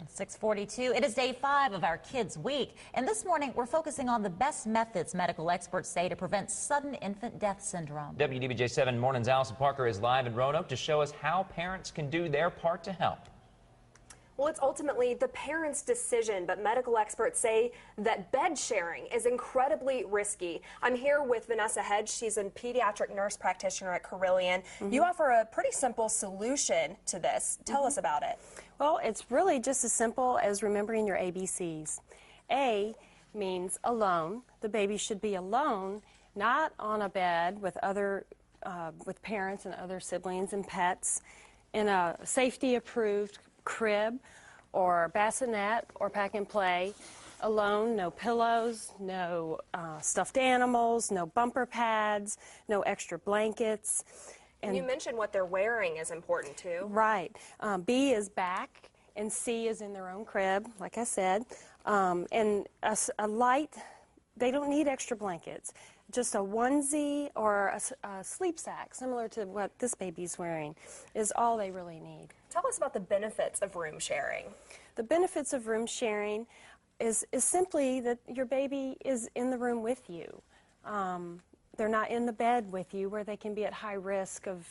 6:42. It is day 5 of our Kids Week, and this morning we're focusing on the best methods medical experts say to prevent sudden infant death syndrome. WDBJ 7 Morning's Allison Parker is live in Roanoke to show us how parents can do their part to help. Well, it's ultimately the parent's decision, but medical experts say that bed sharing is incredibly risky. I'm here with Vanessa Hedge. She's a pediatric nurse practitioner at Carilion. You offer a pretty simple solution to this. Tell us about it. Well, it's really just as simple as remembering your ABCs. A means alone. The baby should be alone, not on a bed with with parents and other siblings and pets, in a safety-approved crib or bassinet or pack and play, alone, no pillows, no stuffed animals, no bumper pads, no extra blankets. And you mentioned what they're wearing is important too. Right. B is back and C is in their own crib, like I said. And a light, they don't need extra blankets. Just a onesie or a sleep sack, similar to what this baby's wearing, is all they really need. Tell us about the benefits of room sharing. The benefits of room sharing is simply that your baby is in the room with you. They're not in the bed with you where they can be at high risk of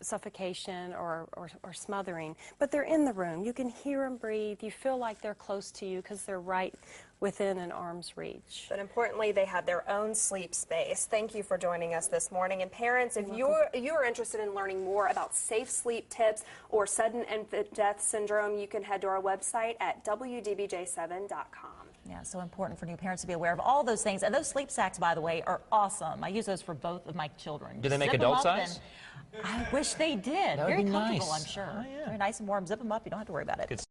suffocation or smothering, but they're in the room. You can hear them breathe. You feel like they're close to you because they're right within an arm's reach. But importantly, they have their own sleep space. Thank you for joining us this morning. And parents, if you are interested in learning more about safe sleep tips or sudden infant death syndrome, you can head to our website at WDBJ7.com. Yeah, so important for new parents to be aware of all those things. And those sleep sacks, by the way, are awesome. I use those for both of my children. Do they make adult size? I wish they did. That would Very be comfortable, nice. I'm sure. Oh, yeah. Very nice and warm. Zip them up. You don't have to worry about it.